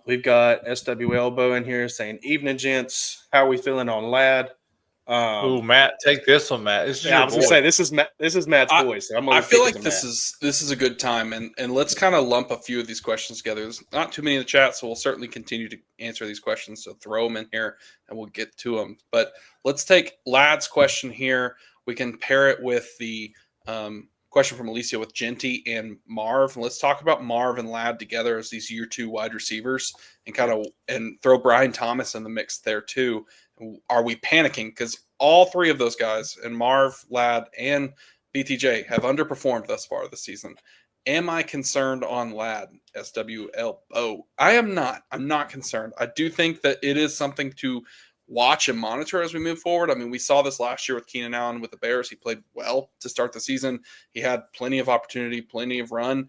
We've got SW Elbow in here saying, "Evening, gents. How are we feeling on Lad?" Ooh, Matt, take this one, Matt. This is Yeah, I your was boy. gonna say this is Matt's voice. So I'm I gonna feel kick like it to Matt. this is a good time, and let's kind of lump a few of these questions together. There's not too many in the chat, so we'll certainly continue to answer these questions. So throw them in here, and we'll get to them. But let's take Lad's question here. We can pair it with the question from Alicia with Genty and Marv. And let's talk about Marv and Lad together as these year 2 wide receivers, and throw Brian Thomas in the mix there too. Are we panicking? Because all three of those guys, and Marv, Lad, and BTJ, have underperformed thus far this season. Am I concerned on Lad, SWLO? I am not. I'm not concerned. I do think that it is something to watch and monitor as we move forward. I mean, we saw this last year with Keenan Allen with the Bears. He played well to start the season. He had plenty of opportunity, plenty of run,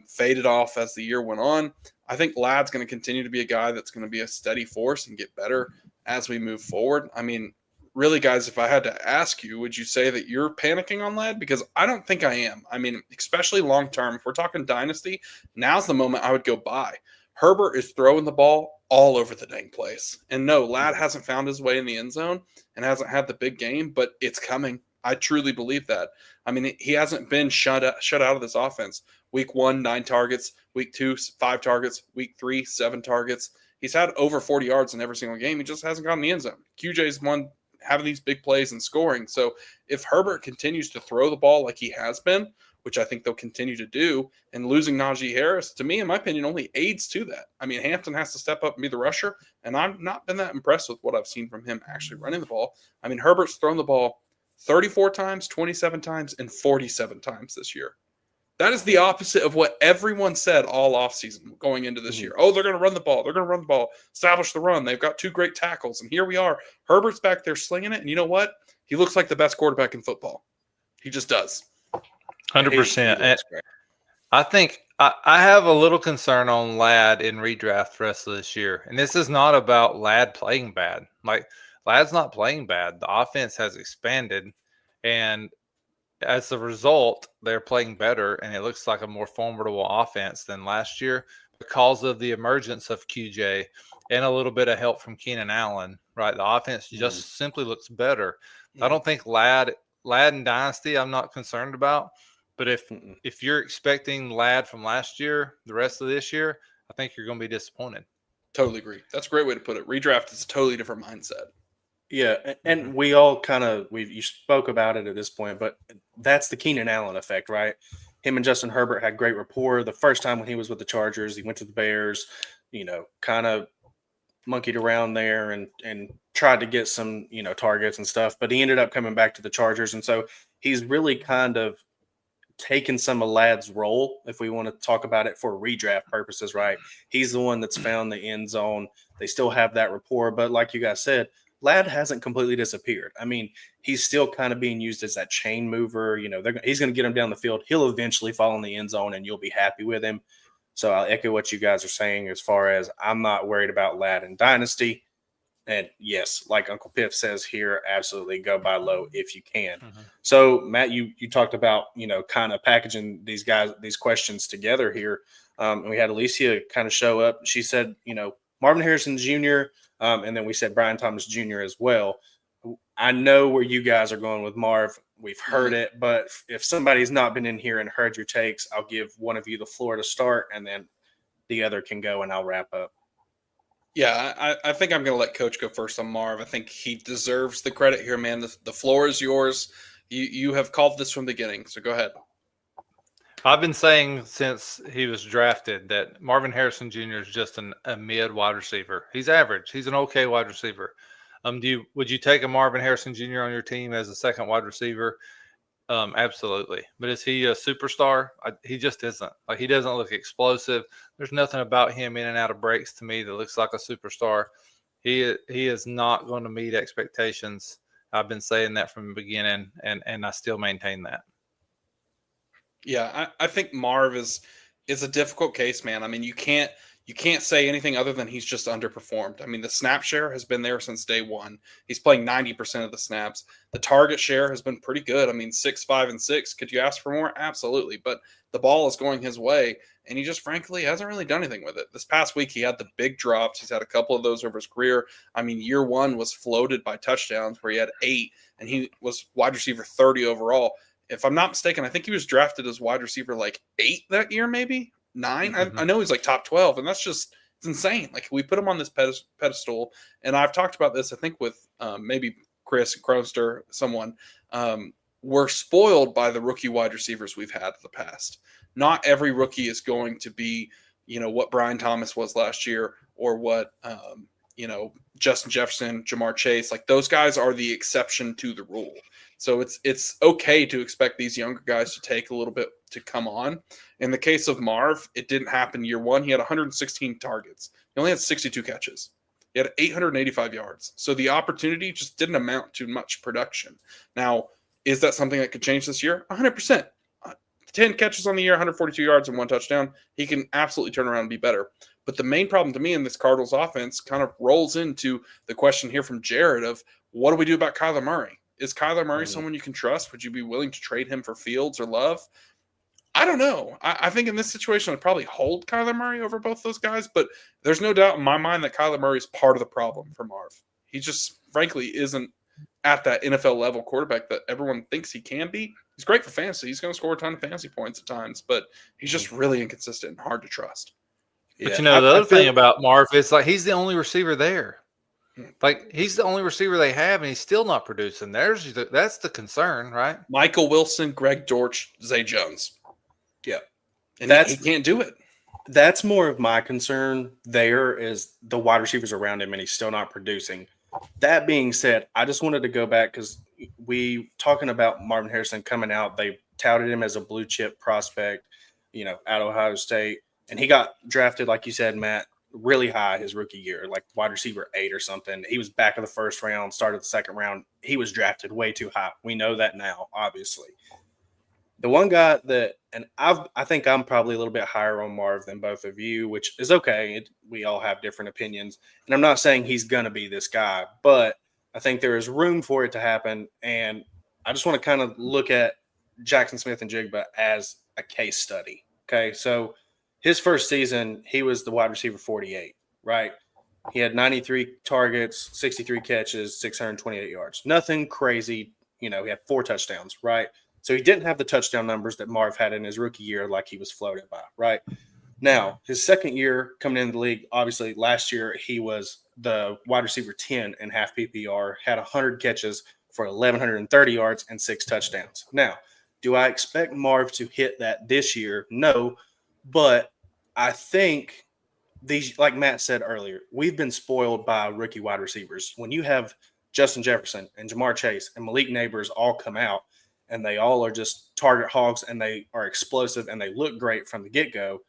faded off as the year went on. I think Lad's going to continue to be a guy that's going to be a steady force and get better as we move forward. I mean, really, guys, if I had to ask you, would you say that you're panicking on Lad? Because I don't think I am. I mean, especially long term, if we're talking dynasty, now's the moment I would go buy. Herbert is throwing the ball all over the dang place. And no, Lad hasn't found his way in the end zone and hasn't had the big game, but it's coming. I truly believe that. I mean, he hasn't been shut out of this offense. Week 1, 9 targets. Week 2, 5 targets. Week 3, 7 targets. He's had over 40 yards in every single game. He just hasn't gotten the end zone. QJ's one having these big plays and scoring. So if Herbert continues to throw the ball like he has been, which I think they'll continue to do, and losing Najee Harris, to me, in my opinion, only aids to that. I mean, Hampton has to step up and be the rusher, and I've not been that impressed with what I've seen from him actually running the ball. I mean, Herbert's thrown the ball 34 times, 27 times, and 47 times this year. That is the opposite of what everyone said all offseason going into this year. Oh, they're going to run the ball. They're going to run the ball, establish the run. They've got 2 great tackles. And here we are. Herbert's back there slinging it. And you know what? He looks like the best quarterback in football. He just does. 100%. I think I have a little concern on Lad in redraft the rest of this year. And this is not about Lad playing bad. Like, Lad's not playing bad. The offense has expanded. And as a result, they're playing better, and it looks like a more formidable offense than last year because of the emergence of QJ and a little bit of help from Keenan Allen, right? The offense just simply looks better. I don't think Lad and Dynasty I'm not concerned about, but if you're expecting Lad from last year, the rest of this year, I think you're going to be disappointed. Totally agree. That's a great way to put it. Redraft is a totally different mindset. Yeah, and we all you spoke about it at this point, but that's the Keenan Allen effect, right? Him and Justin Herbert had great rapport. The first time when he was with the Chargers, he went to the Bears, kind of monkeyed around there and tried to get some, targets and stuff, but he ended up coming back to the Chargers. And so he's really kind of taken some of Lad's role, if we want to talk about it for redraft purposes, right? He's the one that's found the end zone. They still have that rapport, but like you guys said, Lad hasn't completely disappeared. I mean, he's still kind of being used as that chain mover. He's going to get him down the field. He'll eventually fall in the end zone, and you'll be happy with him. So I'll echo what you guys are saying as far as I'm not worried about Lad in Dynasty. And yes, like Uncle Piff says here, absolutely go buy low if you can. So Matt, you talked about, kind of packaging these questions together here. And we had Alicia kind of show up. She said, Marvin Harrison Jr., and then we said Brian Thomas Jr. as well. I know where you guys are going with Marv. We've heard it, but if somebody's not been in here and heard your takes, I'll give one of you the floor to start, and then the other can go, and I'll wrap up. Yeah, I think I'm going to let Coach go first on Marv. I think he deserves the credit here, man. The floor is yours. You have called this from the beginning, so go ahead. I've been saying since he was drafted that Marvin Harrison Jr. is just a mid wide receiver. He's average. He's an okay wide receiver. Would you take a Marvin Harrison Jr. on your team as a second wide receiver? Absolutely. But is he a superstar? He just isn't. Like, he doesn't look explosive. There's nothing about him in and out of breaks to me that looks like a superstar. He is not going to meet expectations. I've been saying that from the beginning, and I still maintain that. Yeah, I think Marv is a difficult case, man. I mean, you can't you can't say anything other than he's just underperformed. I mean, the snap share has been there since day one. He's playing 90% of the snaps. The target share has been pretty good. I mean, 6, 5, and 6. Could you ask for more? Absolutely. But the ball is going his way, and he just frankly hasn't really done anything with it. This past week, he had the big drops. He's had a couple of those over his career. I mean, year one was floated by touchdowns where he had 8, and he was wide receiver 30 overall. If I'm not mistaken, I think he was drafted as wide receiver like 8 that year, maybe 9. Mm-hmm. I know he's like top 12, and it's insane. Like, we put him on this pedestal, and I've talked about this, I think, with maybe Chris Croster, someone. We're spoiled by the rookie wide receivers we've had in the past. Not every rookie is going to be, what Brian Thomas was last year, or what, Justin Jefferson, Jamar Chase. Like, those guys are the exception to the rule. So it's okay to expect these younger guys to take a little bit to come on. In the case of Marv, it didn't happen year one. He had 116 targets. He only had 62 catches. He had 885 yards. So the opportunity just didn't amount to much production. Now, is that something that could change this year? 100%. 10 catches on the year, 142 yards, and 1 touchdown. He can absolutely turn around and be better. But the main problem to me in this Cardinals offense kind of rolls into the question here from Jared of, what do we do about Kyler Murray? Is Kyler Murray someone you can trust? Would you be willing to trade him for Fields or Love? I don't know. I think in this situation, I'd probably hold Kyler Murray over both those guys, but there's no doubt in my mind that Kyler Murray is part of the problem for Marv. He just, frankly, isn't at that NFL level quarterback that everyone thinks he can be. He's great for fantasy. He's going to score a ton of fantasy points at times, but he's just really inconsistent and hard to trust. But the other thing about Marv is, like, he's the only receiver there. Like, he's the only receiver they have, and he's still not producing. That's the concern, right? Michael Wilson, Greg Dortch, Zay Jones. Yeah. And he can't do it. That's more of my concern there, is the wide receivers around him, and he's still not producing. That being said, I just wanted to go back because we talking about Marvin Harrison coming out. They touted him as a blue chip prospect, at Ohio State. And he got drafted, like you said, Matt, really high his rookie year, like wide receiver 8 or something. He was back of the first round, started the second round. He was drafted way too high. We know that now, obviously. The one guy that, and I think I'm probably a little bit higher on Marv than both of you, which is okay. We all have different opinions. And I'm not saying he's going to be this guy, but I think there is room for it to happen. And I just want to kind of look at Jackson Smith-Njigba as a case study. Okay, so his first season, he was the wide receiver 48, right? He had 93 targets, 63 catches, 628 yards. Nothing crazy. He had 4 touchdowns, right? So he didn't have the touchdown numbers that Marv had in his rookie year like he was floated by, right? Now, his second year coming into the league, obviously last year he was the wide receiver 10 in half PPR, had 100 catches for 1,130 yards and 6 touchdowns. Now, do I expect Marv to hit that this year? No, but I think these, like Matt said earlier, we've been spoiled by rookie wide receivers. When you have Justin Jefferson and Jamar Chase and Malik Neighbors all come out, and they all are just target hogs, and they are explosive, and they look great from the get-go,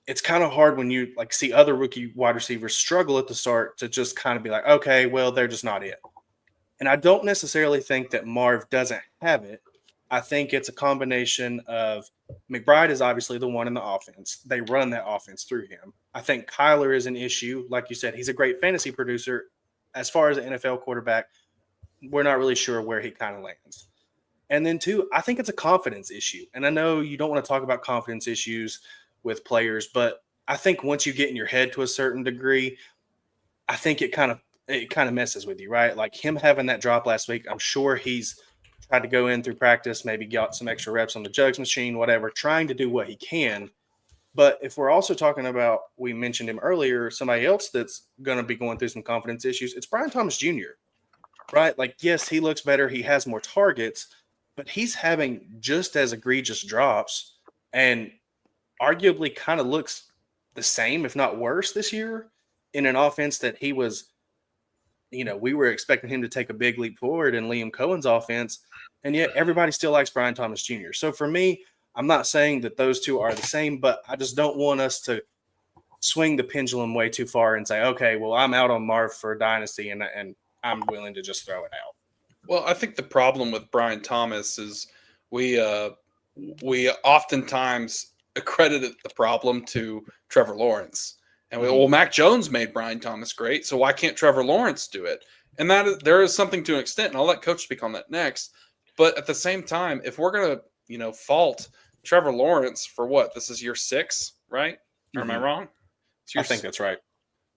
it's kind of hard when you see other rookie wide receivers struggle at the start to just kind of be like, okay, well, they're just not it. And I don't necessarily think that Marv doesn't have it. I think it's a combination of McBride is obviously the one in the offense. They run that offense through him. I think Kyler is an issue. Like you said, he's a great fantasy producer. As far as an NFL quarterback, we're not really sure where he kind of lands. And then, 2, I think it's a confidence issue. And I know you don't want to talk about confidence issues with players, but I think once you get in your head to a certain degree, I think it kind of messes with you, right? Like him having that drop last week, I'm sure he's tried to go in through practice, maybe got some extra reps on the jugs machine, whatever, trying to do what he can. But if we're also talking about, we mentioned him earlier, somebody else that's going to be going through some confidence issues, it's Brian Thomas Jr., right? Like, yes, he looks better. He has more targets, but he's having just as egregious drops and arguably kind of looks the same, if not worse, this year in an offense that he was, we were expecting him to take a big leap forward in Liam Cohen's offense, and yet everybody still likes Brian Thomas Jr. So for me, I'm not saying that those two are the same, but I just don't want us to swing the pendulum way too far and say, okay, well, I'm out on Marv for Dynasty, and I'm willing to just throw it out. Well, I think the problem with Brian Thomas is we oftentimes accredited the problem to Trevor Lawrence. And well, Mac Jones made Brian Thomas great, so why can't Trevor Lawrence do it? And there is something to an extent, and I'll let Coach speak on that next. But at the same time, if we're gonna, fault Trevor Lawrence for what? This is year 6, right? Or am I wrong? I think that's right.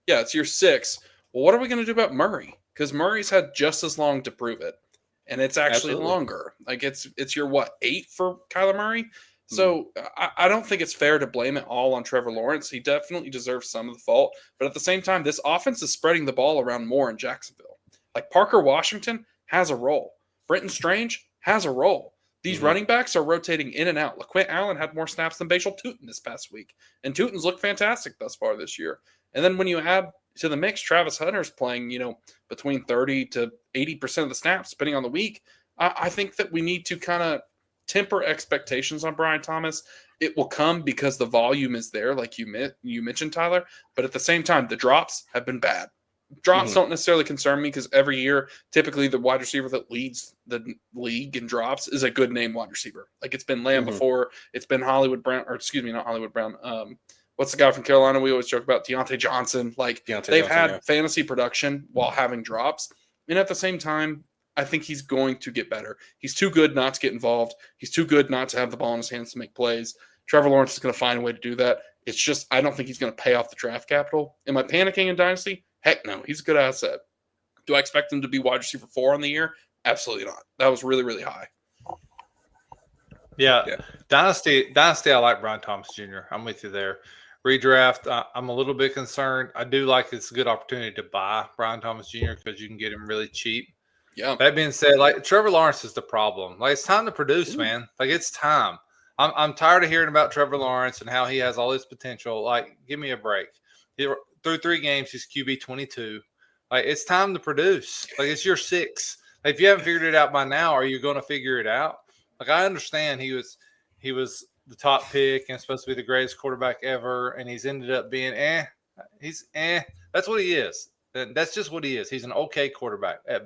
Yeah, it's year 6. Well, what are we going to do about Murray? Because Murray's had just as long to prove it, and it's actually longer. Like it's your 8 for Kyler Murray. So I don't think it's fair to blame it all on Trevor Lawrence. He definitely deserves some of the fault, but at the same time, this offense is spreading the ball around more in Jacksonville. Like Parker Washington has a role. Brenton Strange has a role. These running backs are rotating in and out. LaQuint Allen had more snaps than Bashal Tutin this past week, and Tutin's looked fantastic thus far this year. And then when you add to the mix, Travis Hunter's playing, between 30 to 80% of the snaps, depending on the week. I think that we need to kind of temper expectations on Brian Thomas. It will come because the volume is there, like you mentioned, Tyler. But at the same time, the drops have been bad. Drops don't necessarily concern me because every year, typically the wide receiver that leads the league in drops is a good name wide receiver. Like it's been Lamb before, it's been Hollywood Brown, or excuse me, not Hollywood Brown. What's the guy from Carolina we always joke about? Deontay Johnson. They've had fantasy production while having drops. And at the same time, I think he's going to get better. He's too good not to get involved. He's too good not to have the ball in his hands to make plays. Trevor Lawrence is going to find a way to do that. It's just I don't think he's going to pay off the draft capital. Am I panicking in Dynasty? Heck no. He's a good asset. Do I expect him to be wide receiver 4 on the year? Absolutely not. That was really, really high. Yeah. Dynasty, I like Brian Thomas Jr. I'm with you there. Redraft, I'm a little bit concerned. I do like it's a good opportunity to buy Brian Thomas Jr. because you can get him really cheap. Yeah. That being said, Trevor Lawrence is the problem. It's time to produce, man. It's time. I'm tired of hearing about Trevor Lawrence and how he has all this potential. Give me a break. Through 3 games, he's QB 22. It's time to produce. It's year 6. If you haven't figured it out by now, are you going to figure it out? I understand he was the top pick and supposed to be the greatest quarterback ever, and he's ended up being He's That's what he is. That's just what he is. He's an okay quarterback at best.